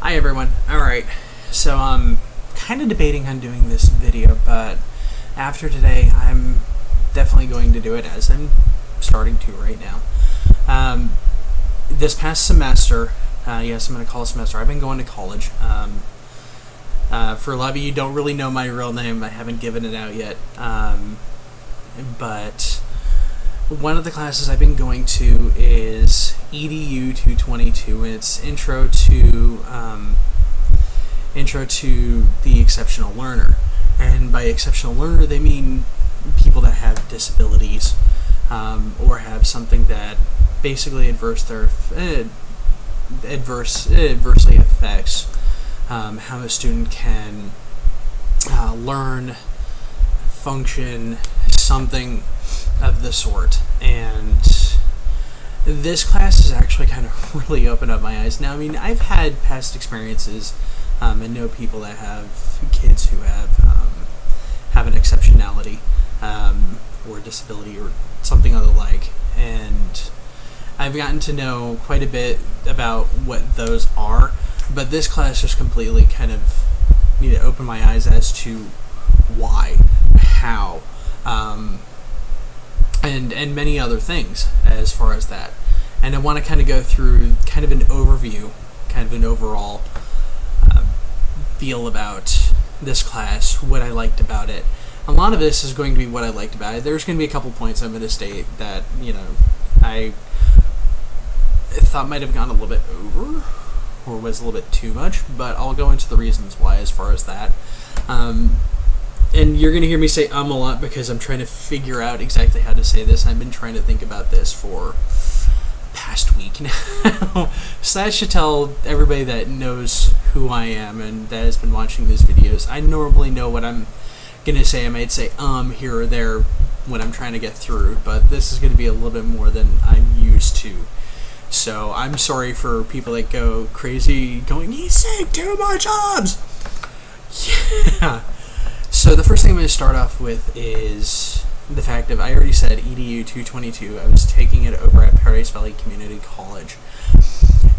Hi everyone. Alright, so I'm kind of debating on doing this video, but after today I'm definitely going to do it, as I'm starting to right now. This past semester, yes, I'm going to call it semester, I've been going to college. For a lot of you don't really know my real name, I haven't given it out yet, but one of the classes I've been going to is EDU222, and it's Intro to the Exceptional Learner. And by exceptional learner, they mean people that have disabilities, or have something that basically adversely affects how a student can learn, function, something of the sort. And this class has actually kind of really opened up my eyes. Now, I mean, I've had past experiences and know people that have kids who have an exceptionality or disability or something of the like, and I've gotten to know quite a bit about what those are, but this class just completely kind of need to open my eyes as to why, how, and many other things as far as that. And I want to kind of go through kind of an overview, kind of an overall feel about this class, what I liked about it. A lot of this is going to be what I liked about it. There's going to be a couple points I'm going to state that, I thought might have gone a little bit over, or was a little bit too much, but I'll go into the reasons why as far as that. And you're going to hear me say a lot because I'm trying to figure out exactly how to say this. I've been trying to think about this for the past week now. So that should tell everybody that knows who I am and that has been watching these videos. I normally know what I'm going to say. I might say here or there when I'm trying to get through, but this is going to be a little bit more than I'm used to. So I'm sorry for people that go crazy going, "He's saying too much ums!" Yeah. So the first thing I'm going to start off with is the fact of, I already said EDU222. I was taking it over at Paradise Valley Community College.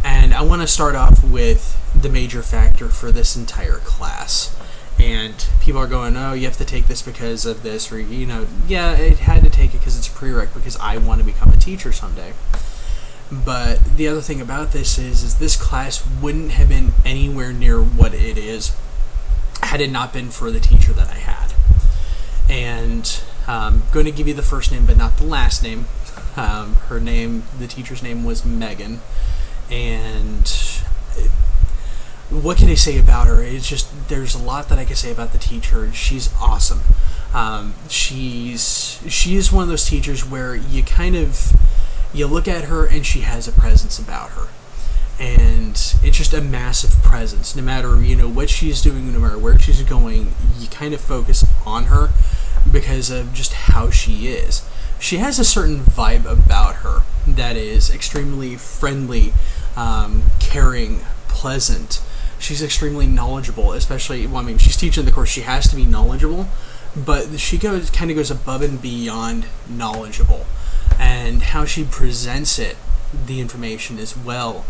And I want to start off with the major factor for this entire class. And people are going, "Oh, you have to take this because of this," or, yeah, it had to take it because it's a prereq because I want to become a teacher someday. But the other thing about this is this class wouldn't have been anywhere near what it is had it not been for the teacher that I had. And I'm going to give you the first name but not the last name. Her name, the teacher's name was Megan. And what can I say about her? It's just, there's a lot that I can say about the teacher. She's awesome. She is one of those teachers where you look at her and she has a presence about her. And it's just a massive presence. No matter, what she's doing, no matter where she's going, you kind of focus on her because of just how she is. She has a certain vibe about her that is extremely friendly, caring, pleasant. She's extremely knowledgeable, especially, she's teaching the course, she has to be knowledgeable, but she kind of goes above and beyond knowledgeable. And how she presents the information as well,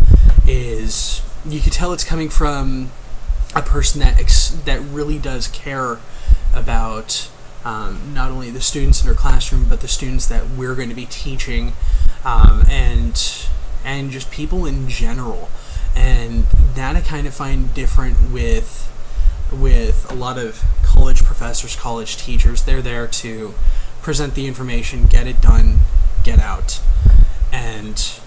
is you can tell it's coming from a person that really does care about not only the students in her classroom, but the students that we're going to be teaching, and just people in general. And that I kind of find different with a lot of college professors, college teachers. They're there to present the information, get it done, get out, and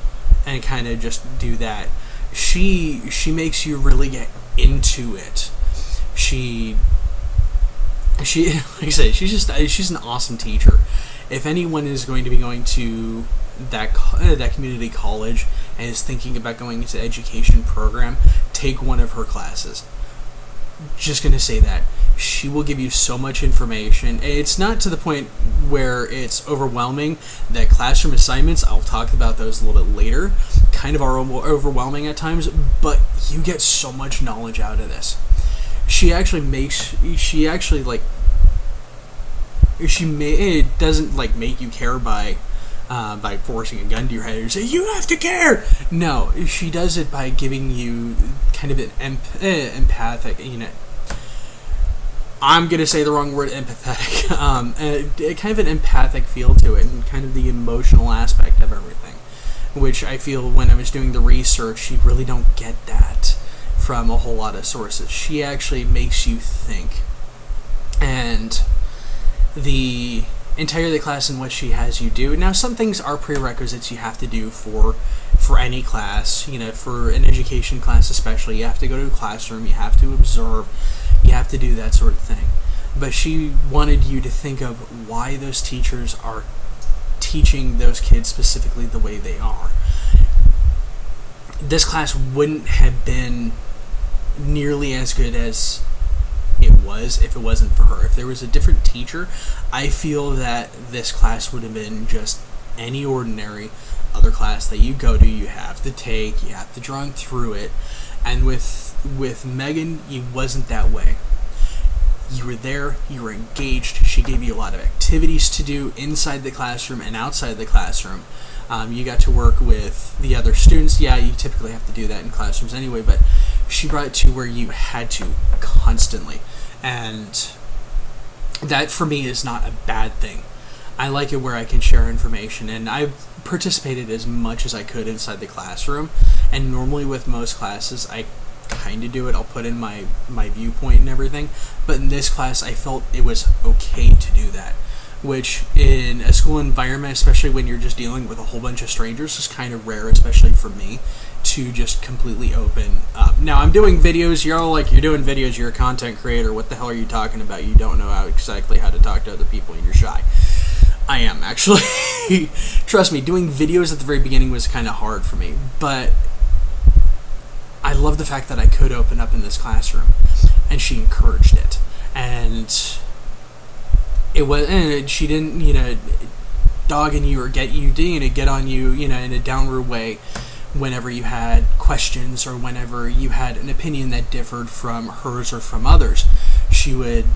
kind of just do that. She makes you really get into it. She like I said, she's an awesome teacher. If anyone is going to be going to that community college and is thinking about going into the education program, take one of her classes. Just gonna say that. She will give you so much information. It's not to the point where it's overwhelming. That classroom assignments, I'll talk about those a little bit later, kind of are overwhelming at times, but you get so much knowledge out of this. It doesn't like make you care by by forcing a gun to your head and say, you have to care. No, she does it by giving you kind of an empathic, I'm going to say the wrong word, empathetic, kind of an empathic feel to it, and kind of the emotional aspect of everything, which I feel when I was doing the research, you really don't get that from a whole lot of sources. She actually makes you think. And the entirely class in what she has you do. Now, some things are prerequisites you have to do for any class. For an education class especially, you have to go to a classroom, you have to observe, you have to do that sort of thing. But she wanted you to think of why those teachers are teaching those kids specifically the way they are. This class wouldn't have been nearly as good as it was if it wasn't for her. If there was a different teacher, I feel that this class would have been just any ordinary other class that you go to, you have to take, you have to run through it. And with Megan, it wasn't that way. You were there, you were engaged, she gave you a lot of activities to do inside the classroom and outside the classroom. You got to work with the other students. Yeah, you typically have to do that in classrooms anyway, but she brought it to where you had to constantly. And that, for me, is not a bad thing. I like it where I can share information, and I've participated as much as I could inside the classroom. And normally with most classes, I kind of do it. I'll put in my viewpoint and everything. But in this class, I felt it was okay to do that, which in a school environment, especially when you're just dealing with a whole bunch of strangers, is kind of rare, especially for me, to just completely open up. Now, I'm doing videos. You're all like, you're doing videos, you're a content creator. What the hell are you talking about? You don't know exactly how to talk to other people and you're shy. I am, actually. Trust me, doing videos at the very beginning was kind of hard for me, but I love the fact that I could open up in this classroom, and she encouraged it. And it was, and she didn't, dog on you or get on you, in a downward way whenever you had questions or whenever you had an opinion that differed from hers or from others. She would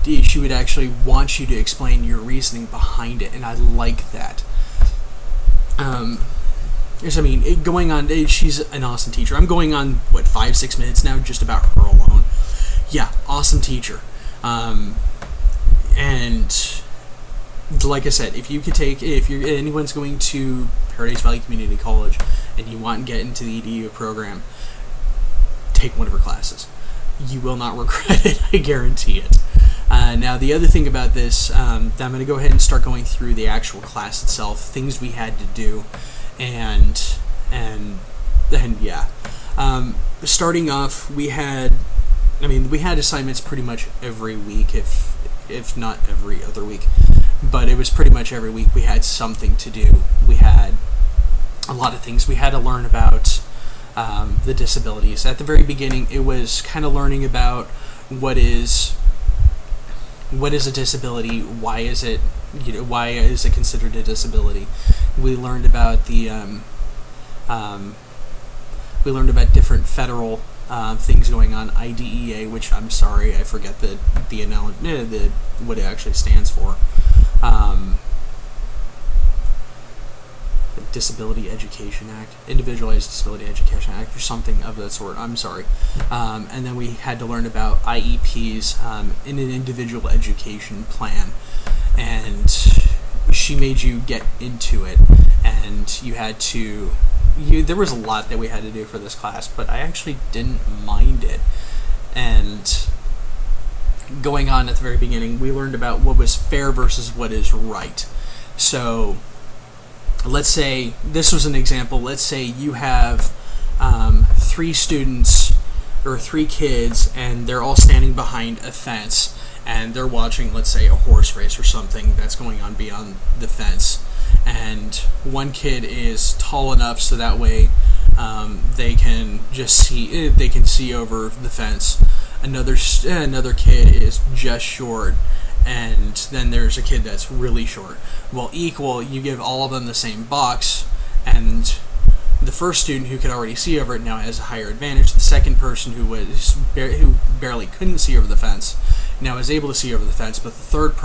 actually want you to explain your reasoning behind it, and I like that. Going on, she's an awesome teacher. I'm going on, 5-6 minutes now just about her alone. Yeah, awesome teacher. And like I said, if anyone's going to Paradise Valley Community College and you want to get into the EDU program, take one of her classes. You will not regret it, I guarantee it. Now, the other thing about this, I'm going to go ahead and start going through the actual class itself, things we had to do, and yeah. Starting off, we had assignments pretty much every week, if not every other week, but it was pretty much every week we had something to do. We had a lot of things. We had to learn about the disabilities. At the very beginning, it was kind of learning about what is a disability, why is it considered a disability. We learned about different federal things going on. IDEA, which I'm sorry, I forget what it actually stands for. Disability Education Act, Individualized Disability Education Act, or something of that sort. I'm sorry. And then we had to learn about IEPs in an individual education plan, and she made you get into it, and you had to. There was a lot that we had to do for this class, but I actually didn't mind it. And going on at the very beginning, we learned about what was fair versus what is right. So let's say, this was an example, let's say you have 3 students or 3 kids and they're all standing behind a fence and they're watching, let's say, a horse race or something that's going on beyond the fence. And one kid is tall enough so that way they can see over the fence. Another kid is just short, and then there's a kid that's really short. Well, you give all of them the same box, and the first student who could already see over it now has a higher advantage. The second person who barely couldn't see over the fence now is able to see over the fence, but the third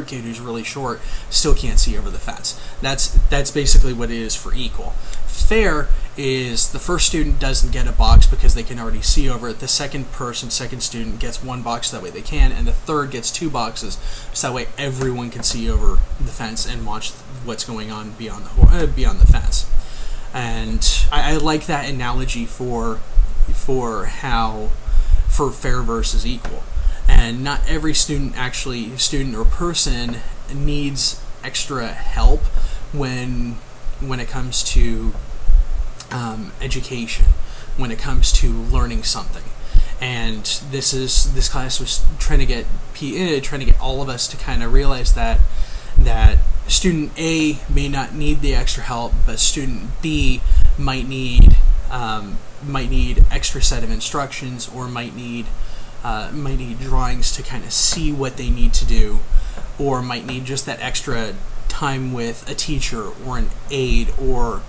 kid who's really short still can't see over the fence. That's basically what it is for equal. Fair is the first student doesn't get a box because they can already see over it. The second student gets one box, that way they can, and the third gets two boxes, so that way everyone can see over the fence and watch what's going on beyond the fence. And I like that analogy for fair versus equal. And not every student or person needs extra help when it comes to education, when it comes to learning something. And this class was trying to get all of us to kind of realize that student A may not need the extra help, but student B might need extra set of instructions, or might need drawings to kind of see what they need to do, or might need just that extra time with a teacher or an aide, or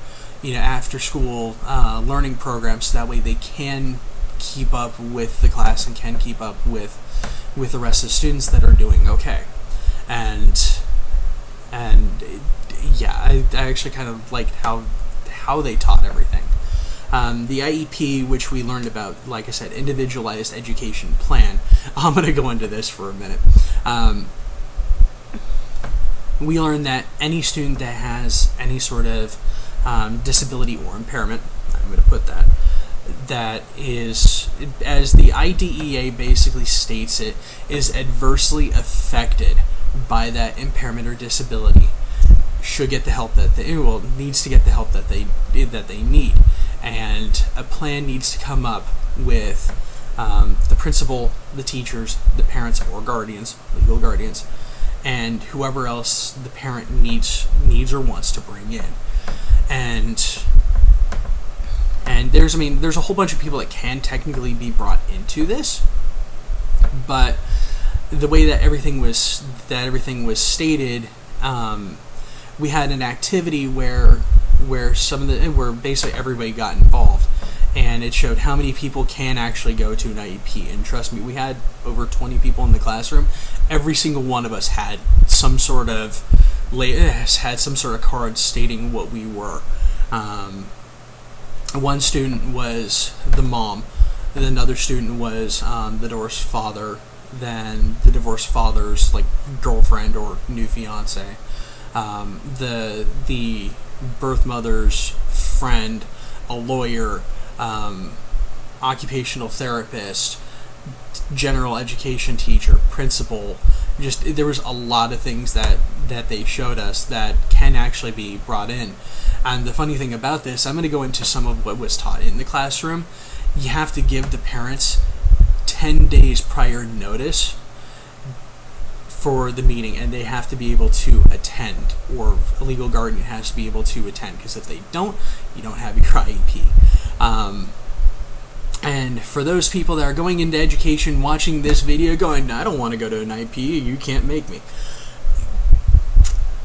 after school learning programs, so that way they can keep up with the class and can keep up with the rest of the students that are doing okay. And yeah, I actually kind of liked how they taught everything. The IEP, which we learned about, like I said, individualized education plan. I'm going to go into this for a minute. We learned that any student that has any sort of disability or impairment, I'm going to put that is, as the IDEA basically states it, is adversely affected by that impairment or disability, should get the help needs to get the help that they need. And a plan needs to come up with the principal, the teachers, the parents or guardians, legal guardians, and whoever else the parent needs or wants to bring in. And there's a whole bunch of people that can technically be brought into this, but the way that everything was stated, we had an activity where basically everybody got involved, and it showed how many people can actually go to an IEP. And trust me, we had over 20 people in the classroom. Every single one of us had some sort of card stating what we were. One student was the mom, and another student was the divorced father, then the divorced father's girlfriend or new fiance, the birth mother's friend, a lawyer, occupational therapist, general education teacher, principal. Just, there was a lot of things that they showed us that can actually be brought in. And the funny thing about this, I'm going to go into some of what was taught in the classroom. You have to give the parents 10 days prior notice for the meeting, and they have to be able to attend, or a legal guardian has to be able to attend, because if they don't, you don't have your IEP. And for those people that are going into education watching this video going, I don't want to go to an IEP, you can't make me.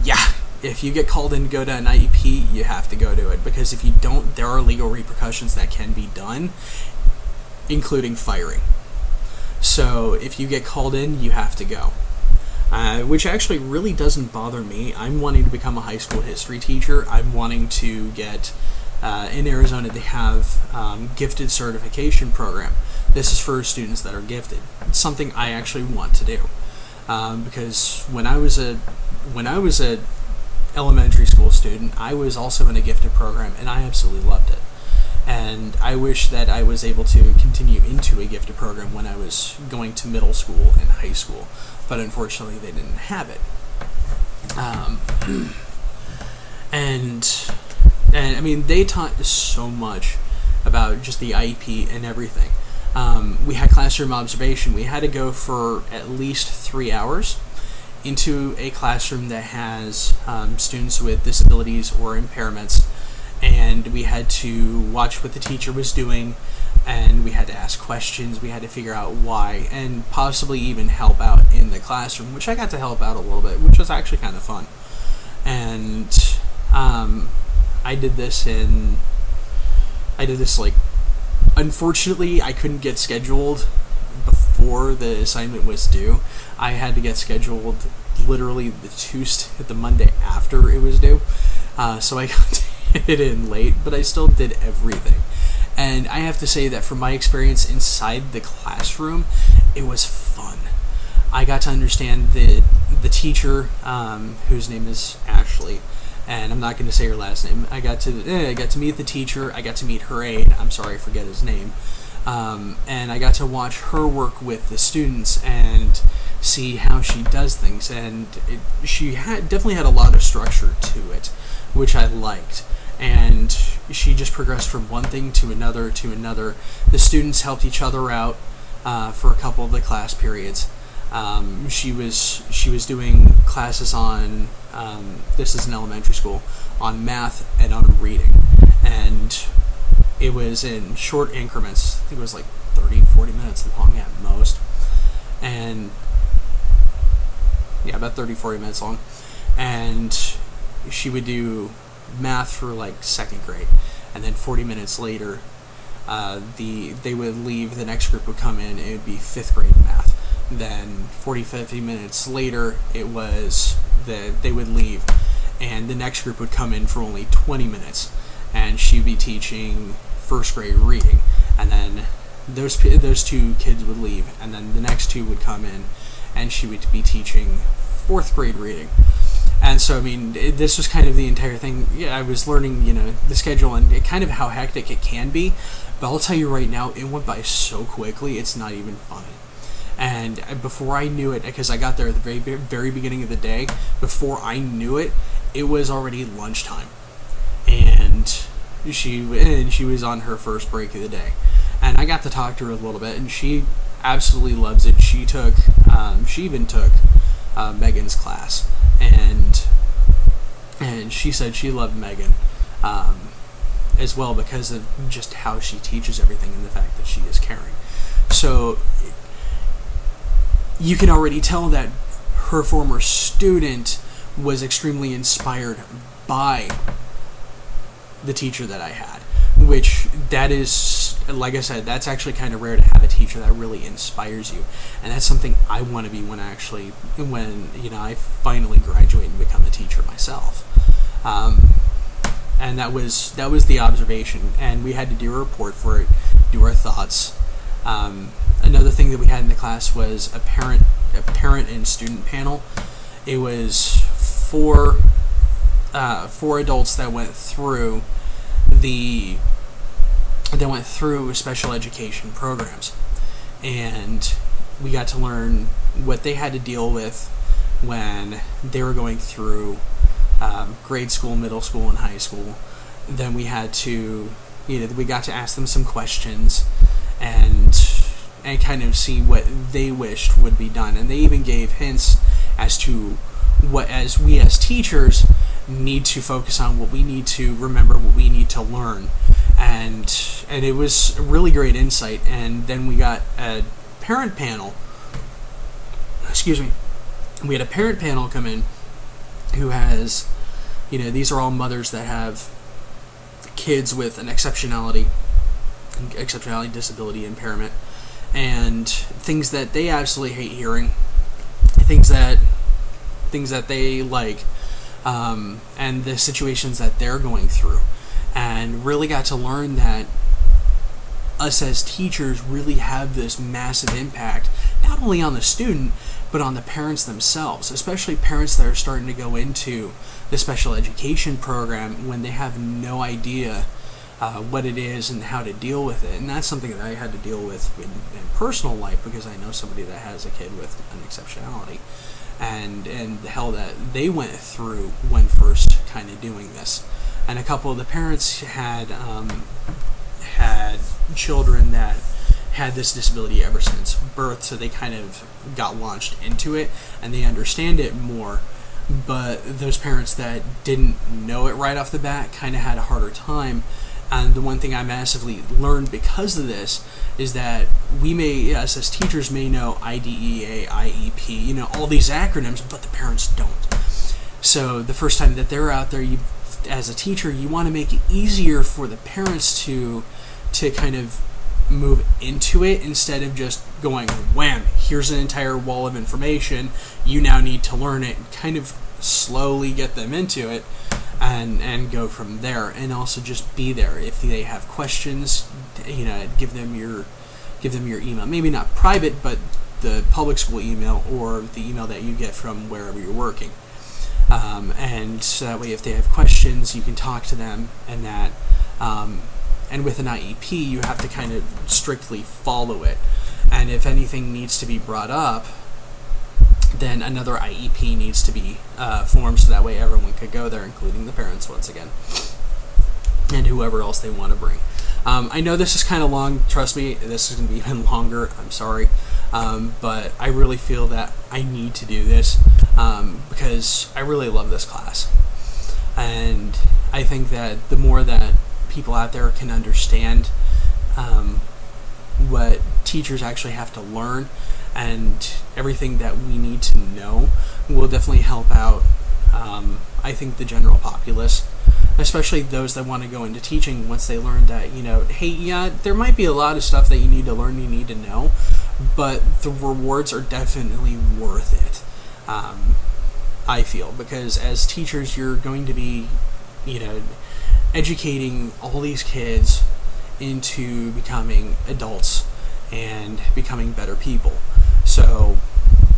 Yeah, if you get called in to go to an IEP, you have to go to it, because if you don't, there are legal repercussions that can be done, including firing. So if you get called in, you have to go. Which actually really doesn't bother me. I'm wanting to become a high school history teacher. I'm wanting to get, in Arizona, they have gifted certification program. This is for students that are gifted. It's something I actually want to do. Because when I was a elementary school student, I was also in a gifted program, and I absolutely loved it. And I wish that I was able to continue into a gifted program when I was going to middle school and high school, but unfortunately they didn't have it. And I mean, they taught so much about just the IEP and everything. We had classroom observation. We had to go for at least 3 hours into a classroom that has students with disabilities or impairments, and we had to watch what the teacher was doing, and we had to ask questions. We had to figure out why, and possibly even help out in the classroom, which I got to help out a little bit, which was actually kind of fun. And I did this unfortunately I couldn't get scheduled before the assignment was due, I had to get scheduled literally the Monday after it was due. So I got it in late, but I still did everything. And I have to say that from my experience inside the classroom, it was fun. I got to understand the teacher, whose name is Ashley, and I'm not going to say her last name. I got to meet the teacher. I got to meet her aide. I'm sorry, I forget his name. And I got to watch her work with the students and see how she does things. And she definitely had a lot of structure to it, which I liked. And she just progressed from one thing to another to another. The students helped each other out for a couple of the class periods. She was doing classes on, this is an elementary school, on math and on reading. And it was in short increments. I think it was like 30, 40 minutes long at most. And yeah, about 30, 40 minutes long. And she would do math for like second grade. And then 40 minutes later, they would leave, the next group would come in, it would be fifth grade math. Then 40, 50 minutes later, they would leave, and the next group would come in for only 20 minutes, and she'd be teaching first grade reading. And then those two kids would leave, and then the next two would come in, and she would be teaching fourth grade reading. And so, I mean, this was kind of the entire thing. Yeah, I was learning, the schedule and kind of how hectic it can be. But I'll tell you right now, it went by so quickly, it's not even funny. And before I knew it, because I got there at the very, very beginning of the day, before I knew it, it was already lunchtime. And she was on her first break of the day. And I got to talk to her a little bit, and she absolutely loves it. She even took Megan's class. And she said she loved Megan as well because of just how she teaches everything and the fact that she is caring. So you can already tell that her former student was extremely inspired by the teacher that I had, which that is, like I said, that's actually kind of rare to have a teacher that really inspires you, and that's something I want to be when I finally graduate and become a teacher myself. And that was the observation, and we had to do a report for it, do our thoughts. Another thing that we had in the class was a parent and student panel. It was four adults that went through special education programs, and we got to learn what they had to deal with when they were going through grade school, middle school, and high school. Then we got to ask them some questions and kind of see what they wished would be done. And they even gave hints as to what, as we as teachers, need to focus on, what we need to remember, what we need to learn. And it was a really great insight. And then we got a parent panel. Excuse me. We had a parent panel come in who has, these are all mothers that have kids with an exceptionality disability impairment, and things that they absolutely hate hearing, things that they like, and the situations that they're going through, and really got to learn that us as teachers really have this massive impact, not only on the student, but on the parents themselves, especially parents that are starting to go into the special education program when they have no idea what it is and how to deal with it. And that's something that I had to deal with in personal life, because I know somebody that has a kid with an exceptionality, and the hell that they went through when first kind of doing this. And a couple of the parents had children that had this disability ever since birth, so they kind of got launched into it and they understand it more. But those parents that didn't know it right off the bat kind of had a harder time. And the one thing I massively learned because of this is that we may, us as teachers, may know IDEA, IEP, all these acronyms, but the parents don't. So the first time that they're out there, as a teacher, you want to make it easier for the parents to kind of move into it instead of just going wham, here's an entire wall of information, you now need to learn it, kind of slowly get them into it and go from there. And also just be there if they have questions, give them your email, maybe not private, but the public school email or the email that you get from wherever you're working, and so that way if they have questions you can talk to them. And that and with an IEP you have to kind of strictly follow it, and if anything needs to be brought up, then another IEP needs to be formed, so that way everyone could go there, including the parents once again, and whoever else they want to bring. I know this is kind of long, trust me, this is going to be even longer, I'm sorry, but I really feel that I need to do this because I really love this class, and I think that the more that people out there can understand what teachers actually have to learn and everything that we need to know will definitely help out, I think, the general populace, especially those that want to go into teaching once they learn that, hey, yeah, there might be a lot of stuff that you need to learn, you need to know, but the rewards are definitely worth it, I feel, because as teachers you're going to be, educating all these kids into becoming adults and becoming better people. So,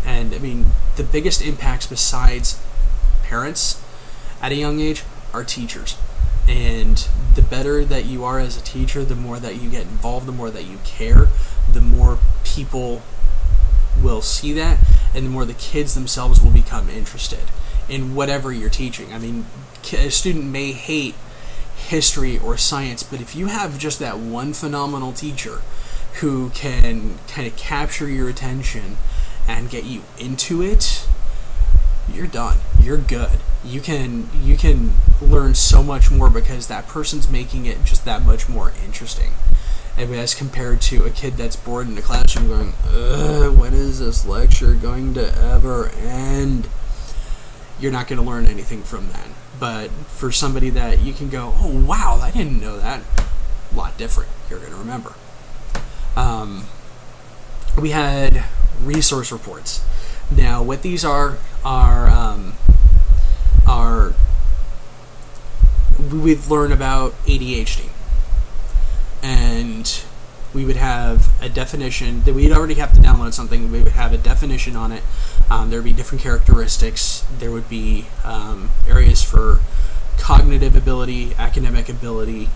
and I mean, the biggest impacts besides parents at a young age are teachers. And the better that you are as a teacher, the more that you get involved, the more that you care, the more people will see that, and the more the kids themselves will become interested in whatever you're teaching. I mean, a student may hate history or science, but if you have just that one phenomenal teacher who can kind of capture your attention and get you into it, you're done. You're good. You can learn so much more because that person's making it just that much more interesting. And as compared to a kid that's bored in the classroom going, ugh, when is this lecture going to ever end? You're not going to learn anything from that. But for somebody that you can go, oh wow, I didn't know that, a lot different, you're going to remember. We had resource reports. Now, what these are we'd learn about ADHD, and we would have a definition that we'd already have to download something. We would have a definition on it. There would be different characteristics. There would be areas for cognitive ability, academic ability,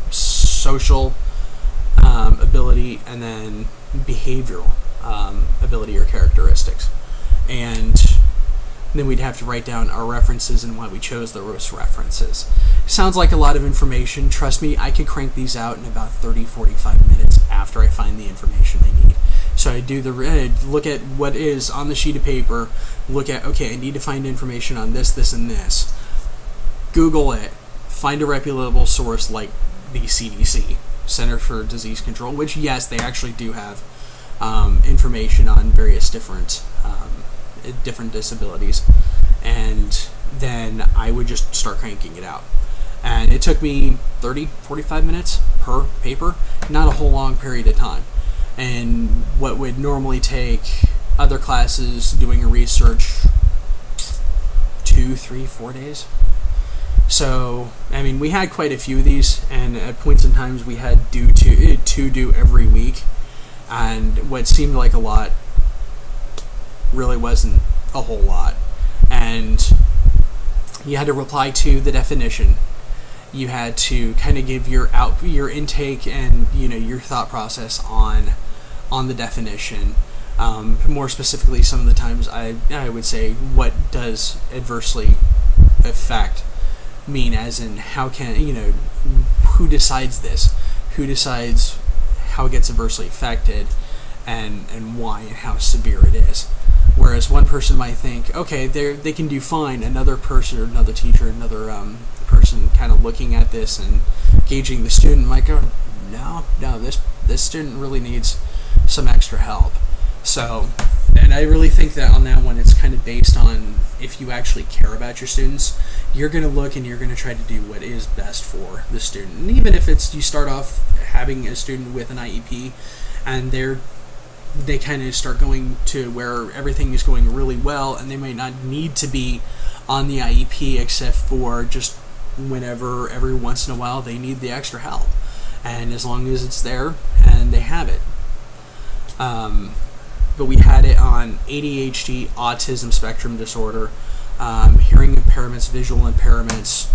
social ability, and then behavioral ability or characteristics. And then we'd have to write down our references and why we chose those references. Sounds like a lot of information. Trust me, I could crank these out in about 30-45 minutes after I find the information I need. So I do look at what is on the sheet of paper, look at, okay, I need to find information on this, this, and this. Google it, find a reputable source like the CDC, Center for Disease Control, which, yes, they actually do have information on various different disabilities, and then I would just start cranking it out. And it took me 30-45 minutes per paper, not a whole long period of time. And what would normally take other classes doing a research 2, 3, 4 days. So, I mean, we had quite a few of these, and at points in times we had to do every week. And what seemed like a lot really wasn't a whole lot. And you had to reply to the definition. You had to kind of give your intake and your thought process on the definition. More specifically, some of the times I would say, what does adversely affect mean, as in how can who decides this? Who decides how it gets adversely affected, and why, and how severe it is? Whereas one person might think, okay, they can do fine. Another person, or another teacher, another person kind of looking at this and gauging the student might go, no, this student really needs some extra help. So, and I really think that on that one, it's kind of based on if you actually care about your students, you're going to look and you're going to try to do what is best for the student. And even if it's you start off having a student with an IEP and they kind of start going to where everything is going really well and they might not need to be on the IEP except for just whenever, every once in a while, they need the extra help. And as long as it's there and they have it. But we had it on ADHD, autism spectrum disorder, hearing impairments, visual impairments,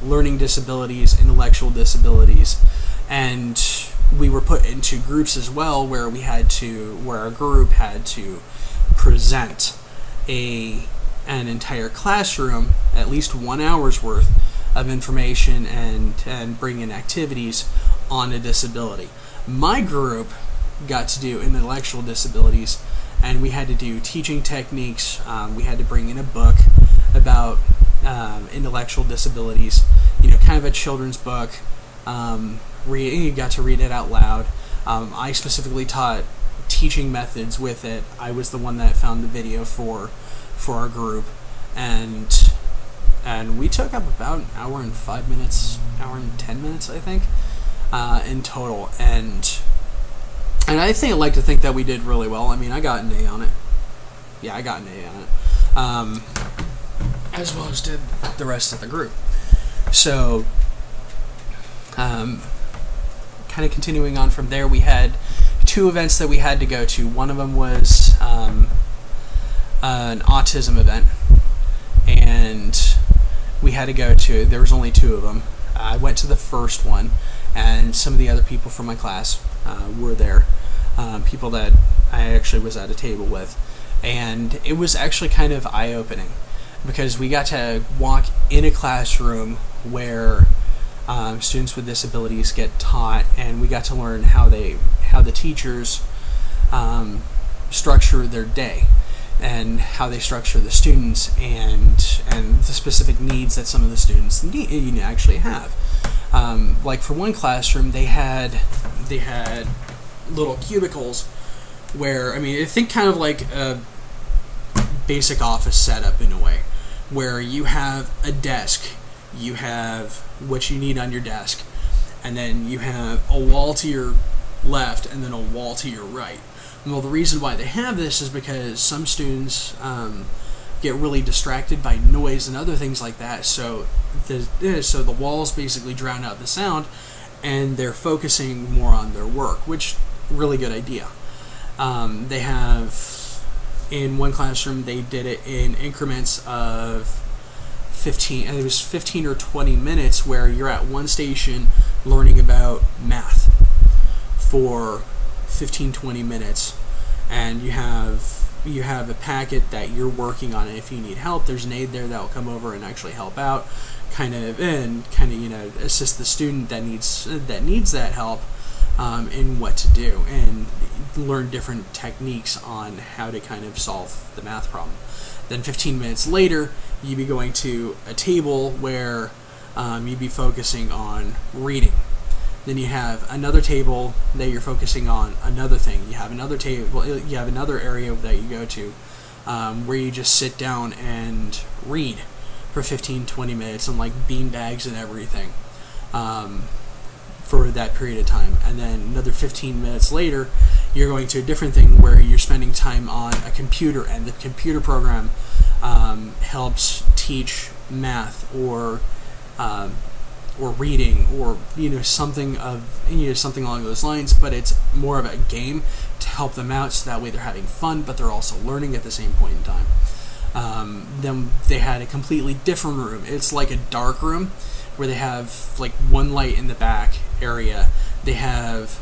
learning disabilities, intellectual disabilities, and we were put into groups as well where our group had to present an entire classroom, at least 1 hour's worth of information and bring in activities on a disability. My group got to do intellectual disabilities, and we had to do teaching techniques. We had to bring in a book about intellectual disabilities, kind of a children's book. You got to read it out loud. I specifically taught teaching methods with it. I was the one that found the video for our group, and we took up about an hour and 5 minutes, hour and 10 minutes, I think, in total. And I like to think that we did really well. I mean, I got an A on it. Yeah, I got an A on it. As well as did the rest of the group. So, kind of continuing on from there, we had 2 events that we had to go to. One of them was an autism event, and we had to go to, there was only 2 of them. I went to the first one, and some of the other people from my class were there, people that I actually was at a table with, and it was actually kind of eye-opening because we got to walk in a classroom where students with disabilities get taught, and we got to learn how the teachers structure their day and how they structure the students and the specific needs that some of the students actually have. Like for one classroom, they had little cubicles where, think kind of like a basic office setup in a way, where you have a desk, you have what you need on your desk, and then you have a wall to your left and then a wall to your right. Well, the reason why they have this is because some students get really distracted by noise and other things like that, so the walls basically drown out the sound, and they're focusing more on their work, which really good idea. They have, in one classroom, they did it in increments of 15, and it was 15 or 20 minutes where you're at one station learning about math for 15-20 minutes, and you have a packet that you're working on, and if you need help, there's an aide there that will come over and actually help out, kind of assist the student that needs that help in what to do, and learn different techniques on how to kind of solve the math problem. Then 15 minutes later, you'd be going to a table where you'd be focusing on reading. Then you have another table that you're focusing on another thing. You have another table. You have another area that you go to where you just sit down and read for 15-20 minutes on like bean bags and everything for that period of time. And then another 15 minutes later, you're going to a different thing where you're spending time on a computer, and the computer program helps teach math or reading, or something along those lines, but it's more of a game to help them out, so that way they're having fun but they're also learning at the same point in time. Then they had a completely different room. It's like a dark room where they have like one light in the back area. They have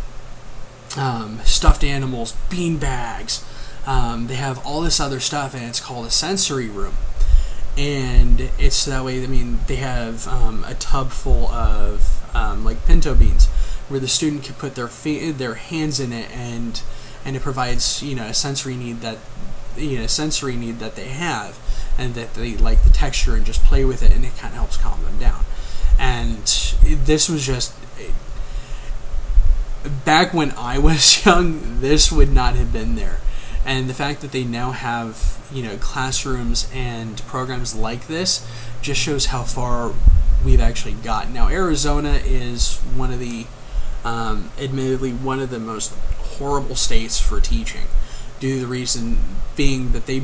stuffed animals, bean bags, they have all this other stuff, and it's called a sensory room. And it's that way, they have a tub full of like pinto beans, where the student can put their hands in it, and it provides a sensory need that they have, and that they like the texture and just play with it, and it kind of helps calm them down. And this was just back when I was young, this would not have been there. And the fact that they now have, classrooms and programs like this just shows how far we've actually gotten. Now, Arizona is one of the, admittedly, one of the most horrible states for teaching, due to the reason being that they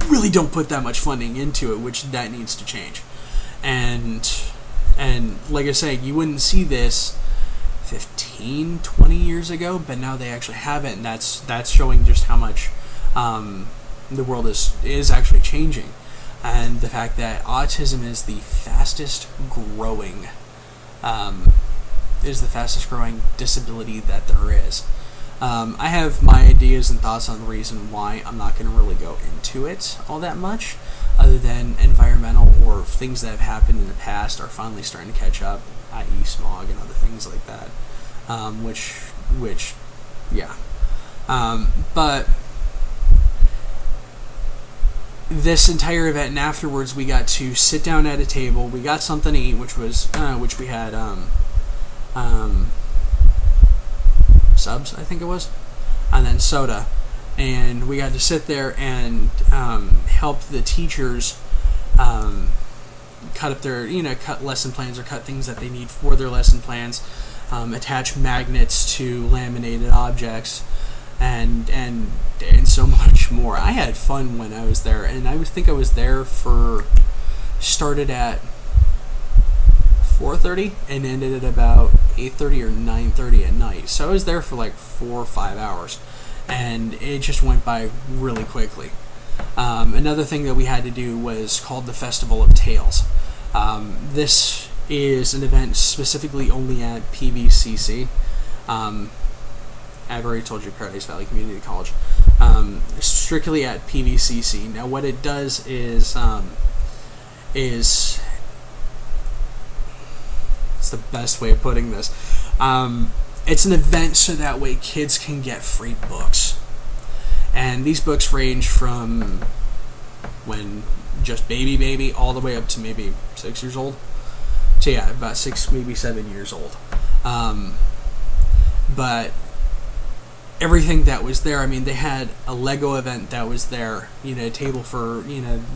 really don't put that much funding into it, which that needs to change. And like I say, you wouldn't see this 15, 20 years ago, but now they actually have it, and that's showing just how much the world is actually changing. And the fact that autism is the fastest growing disability that there is. I have my ideas and thoughts on the reason why. I'm not going to really go into it all that much, other than environmental or things that have happened in the past are finally starting to catch up, i.e. smog and other things like that, but this entire event, and afterwards we got to sit down at a table, we got something to eat, which we had subs, I think it was, and then soda, and we got to sit there and help the teachers cut up their, cut lesson plans or cut things that they need for their lesson plans, attach magnets to laminated objects, and so much more. I had fun when I was there, and I think I was there started at 4:30 and ended at about 8:30 or 9:30 at night. So I was there for like 4 or 5 hours, and it just went by really quickly. Another thing that we had to do was called the Festival of Tales. This is an event specifically only at PVCC. I've already told you, Paradise Valley Community College. Strictly at PVCC. Now, what it does is it's the best way of putting this. It's an event so that way kids can get free books. And these books range from when just baby all the way up to maybe 6 years old. So yeah, about 6, maybe 7 years old. But everything that was there, I mean, they had a Lego event that was there, a table for,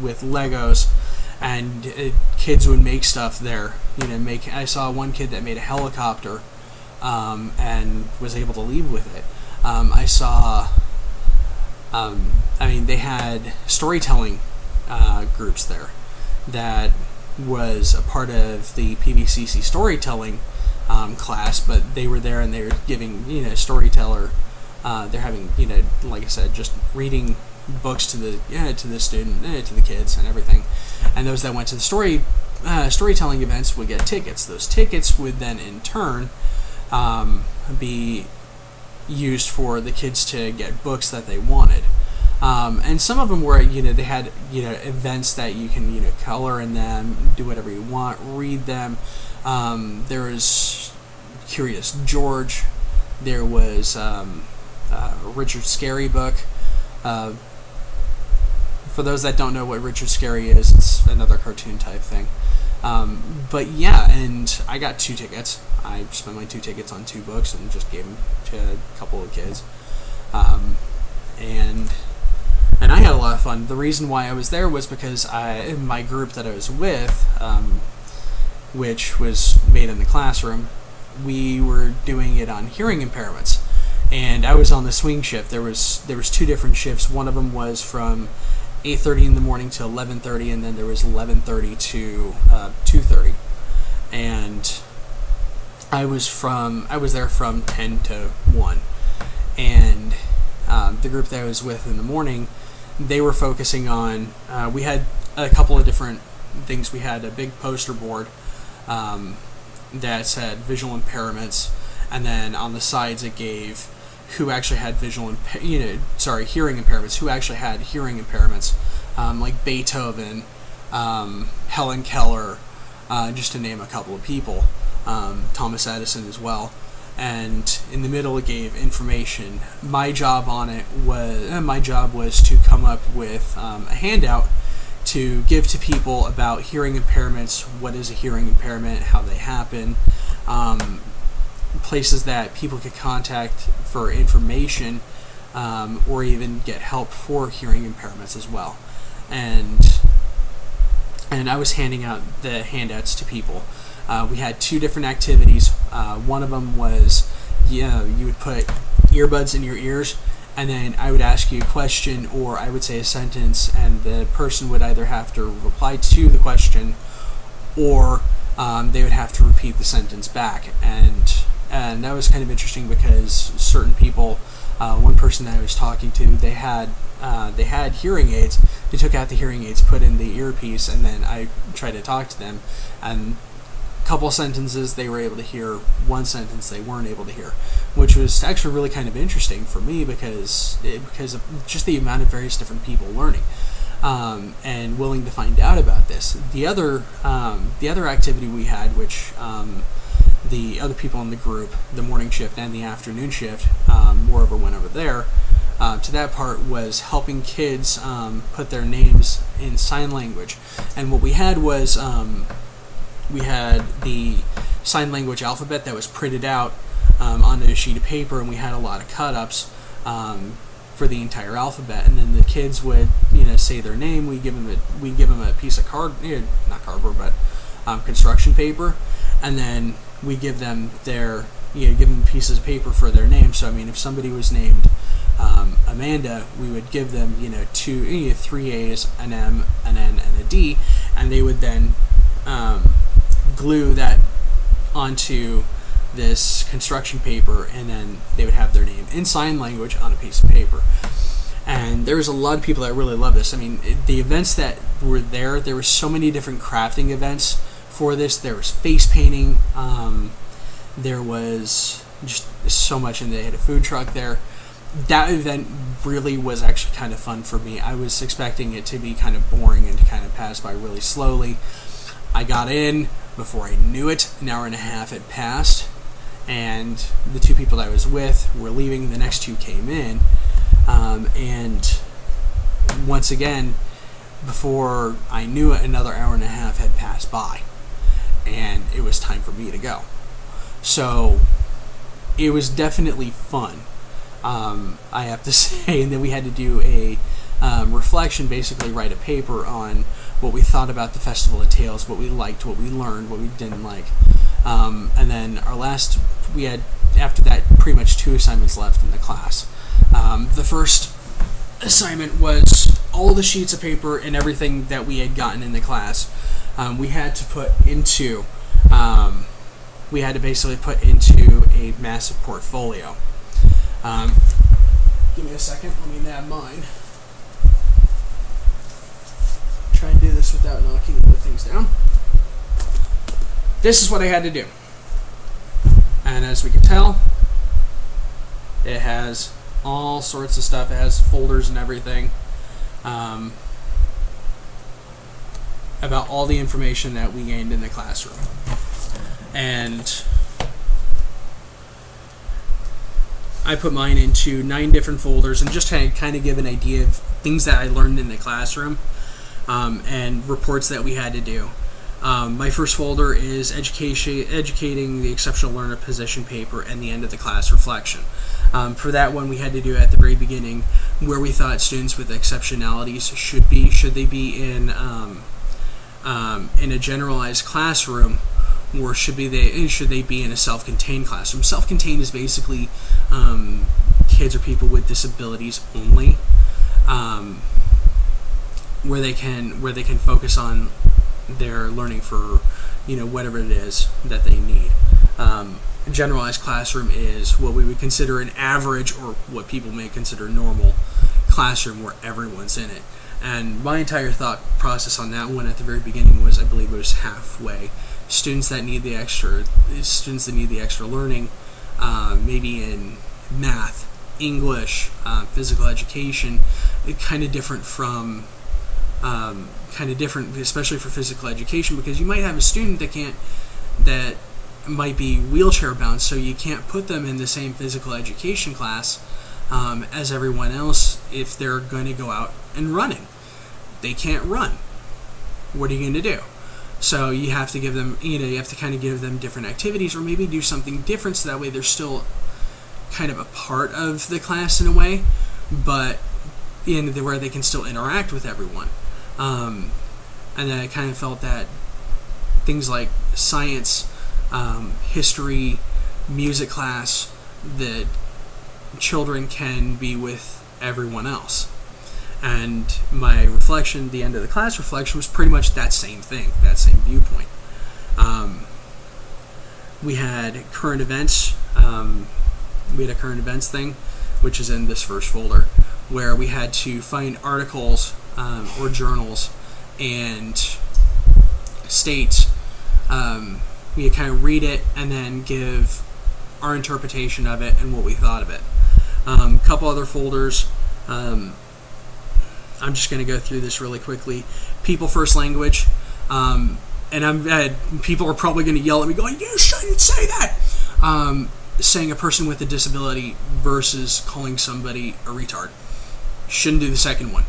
with Legos, and kids would make stuff there. I saw one kid that made a helicopter, and was able to leave with it. I saw, they had storytelling groups there that was a part of the PVCC storytelling class, but they were there and they were giving, storyteller. They're having, like I said, just reading books to the student, to the kids and everything. And those that went to the storytelling events would get tickets. Those tickets would then in turn be used for the kids to get books that they wanted. And some of them were, they had, events that you can, color in them, do whatever you want, read them. There was Curious George. There was Richard Scarry book. For those that don't know what Richard Scarry is, it's another cartoon type thing. But yeah, and I got 2 tickets. I spent my 2 tickets on 2 books and just gave them to a couple of kids. And I had a lot of fun. The reason why I was there was because my group that I was with, which was made in the classroom, we were doing it on hearing impairments. And I was on the swing shift. There was 2 different shifts. One of them was from 8:30 in the morning to 11:30, and then there was 11:30 to 2:30. And I was there from 10 to 1. And the group that I was with in the morning, they were focusing on, we had a couple of different things. We had a big poster board that said visual impairments, and then on the sides it gave who actually had hearing impairments, who actually had hearing impairments, like Beethoven, Helen Keller, just to name a couple of people, Thomas Edison as well. And in the middle it gave information. My job was to come up with a handout to give to people about hearing impairments, what is a hearing impairment, how they happen, places that people could contact for information, or even get help for hearing impairments as well. And I was handing out the handouts to people. We had 2 different activities. One of them was, you would put earbuds in your ears, and then I would ask you a question, or I would say a sentence, and the person would either have to reply to the question, or they would have to repeat the sentence back. And that was kind of interesting because certain people, one person that I was talking to, they had hearing aids. They took out the hearing aids, put in the earpiece, and then I tried to talk to them. And a couple sentences they were able to hear, one sentence they weren't able to hear, which was actually really kind of interesting for me because of just the amount of various different people learning. And willing to find out about this. The other activity we had, which the other people in the group, the morning shift and the afternoon shift, moreover went over there to that part, was helping kids put their names in sign language. And what we had was we had the sign language alphabet that was printed out on a sheet of paper, and we had a lot of cut-ups for the entire alphabet, and then the kids would say their name. We give them a piece of not cardboard, but construction paper, and then we give them give them pieces of paper for their name. So I mean, if somebody was named Amanda, we would give them 3 A's, an M, an N, and a D, and they would then glue that onto this construction paper, and then they would have their name in sign language on a piece of paper. And there was a lot of people that really loved this. I mean, the events that were there were so many different crafting events for this. There was face painting, there was just so much, and they had a food truck there. That event really was actually kind of fun for me. I was expecting it to be kind of boring and to kind of pass by really slowly. I got in before I knew it. An hour and a half had passed, and the 2 people that I was with were leaving. The next 2 came in, and once again, before I knew it, another hour and a half had passed by, and it was time for me to go. So it was definitely fun, I have to say. And then we had to do a reflection, basically write a paper on what we thought about the Festival of Tales, what we liked, what we learned, what we didn't like. And then we had, after that, pretty much 2 assignments left in the class. The first assignment was all the sheets of paper and everything that we had gotten in the class. We had to basically put into a massive portfolio. Give me a second, let me nab mine. Try and do this without knocking other things down. This is what I had to do. And as we can tell, it has all sorts of stuff. It has folders and everything about all the information that we gained in the classroom. And I put mine into 9 different folders and just kind of give an idea of things that I learned in the classroom, and reports that we had to do. My first folder is educating the exceptional learner position paper and the end of the class reflection. For that one, we had to do at the very beginning where we thought students with exceptionalities should be. Should they be in a generalized classroom, or should they be in a self-contained classroom? Self-contained is basically kids or people with disabilities only, where they can focus on their learning for whatever it is that they need. A generalized classroom is what we would consider an average, or what people may consider normal classroom, where everyone's in it. And my entire thought process on that one at the very beginning was, I believe it was halfway. Students that need the extra learning, maybe in math, English, physical education, kind of different, especially for physical education, because you might have a student that might be wheelchair bound, so you can't put them in the same physical education class as everyone else if they're going to go out and running. They can't run. What are you going to do? So you have to give them, you have to kind of give them different activities, or maybe do something different so that way they're still kind of a part of the class in a way, but where they can still interact with everyone. And then I kind of felt that things like science, history, music class, that children can be with everyone else. And my reflection, the end of the class reflection, was pretty much that same thing, that same viewpoint. We had current events. We had a current events thing, which is in this first folder, where we had to find articles or journals and state. We had kind of read it and then give our interpretation of it and what we thought of it. A couple other folders. I'm just going to go through this really quickly. People first language. And people are probably going to yell at me going, "You shouldn't say that!" Saying a person with a disability versus calling somebody a retard. Shouldn't do the second one.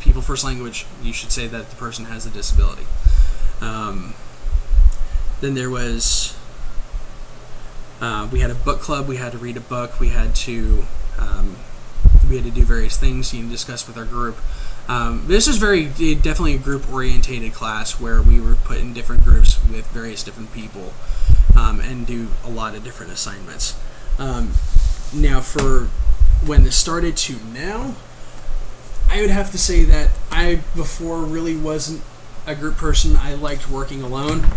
People first language, you should say that the person has a disability. Then there was, we had a book club. We had to read a book. We had to do various things you can discuss with our group. This is definitely a group-orientated class where we were put in different groups with various different people and do a lot of different assignments. Now, for when this started to now, I would have to say that I before really wasn't a group person. I liked working alone.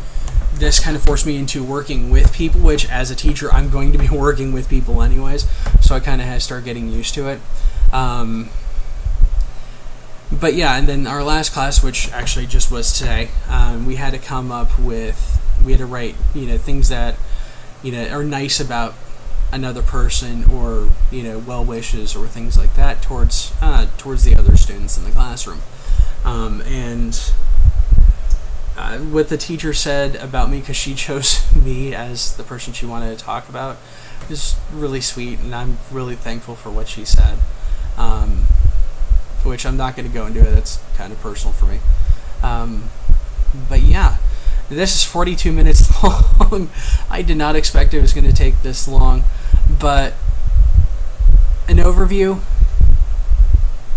This kind of forced me into working with people, which as a teacher, I'm going to be working with people anyways, so I kind of had to start getting used to it. But yeah, and then our last class, which actually just was today, we had to come up with, we had to write, things that, are nice about another person, or, well wishes or things like that towards the other students in the classroom. And what the teacher said about me, because she chose me as the person she wanted to talk about, is really sweet, and I'm really thankful for what she said. Which I'm not going to go into it. That's kind of personal for me. But yeah, this is 42 minutes long. I did not expect it was going to take this long, but an overview,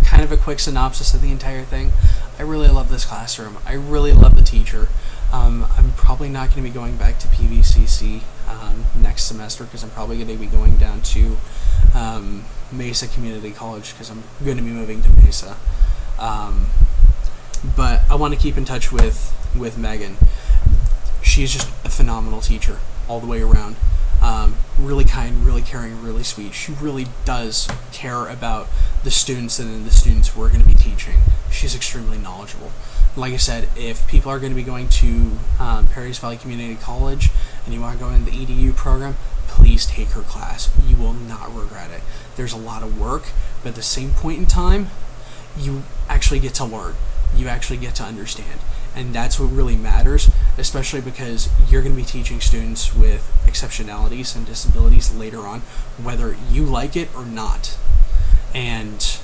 kind of a quick synopsis of the entire thing. I really love this classroom. I really love the teacher. I'm probably not going to be going back to PVCC next semester, because I'm probably going to be going down to Mesa Community College, because I'm going to be moving to Mesa. But I want to keep in touch with Megan. She's just a phenomenal teacher all the way around. Really kind, really caring, really sweet. She really does care about the students and then the students we're going to be teaching. She's extremely knowledgeable. Like I said, if people are going to be going to Perrys Valley Community College and you want to go into the EDU program, please take her class. You will not regret it. There's a lot of work, but at the same point in time, you actually get to learn. You actually get to understand. And that's what really matters, especially because you're going to be teaching students with exceptionalities and disabilities later on, whether you like it or not. And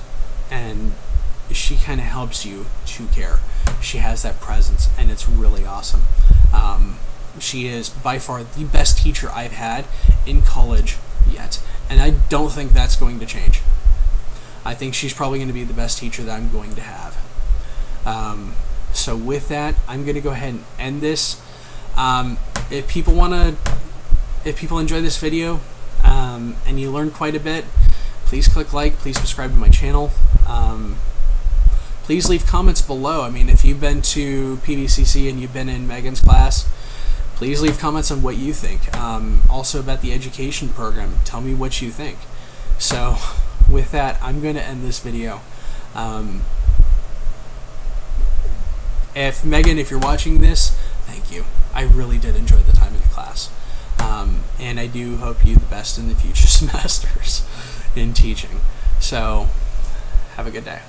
she kind of helps you to care. She has that presence, and it's really awesome. She is by far the best teacher I've had in college yet, and I don't think that's going to change. I think she's probably going to be the best teacher that I'm going to have. So with that, I'm going to go ahead and end this. If people enjoy this video and you learn quite a bit, please click like, please subscribe to my channel. Please leave comments below. I mean, if you've been to PVCC and you've been in Megan's class, please leave comments on what you think. Also about the education program, tell me what you think. So with that, I'm going to end this video. If Megan, if you're watching this, thank you. I really did enjoy the time in the class. And I do hope you the best in the future semesters in teaching. So have a good day.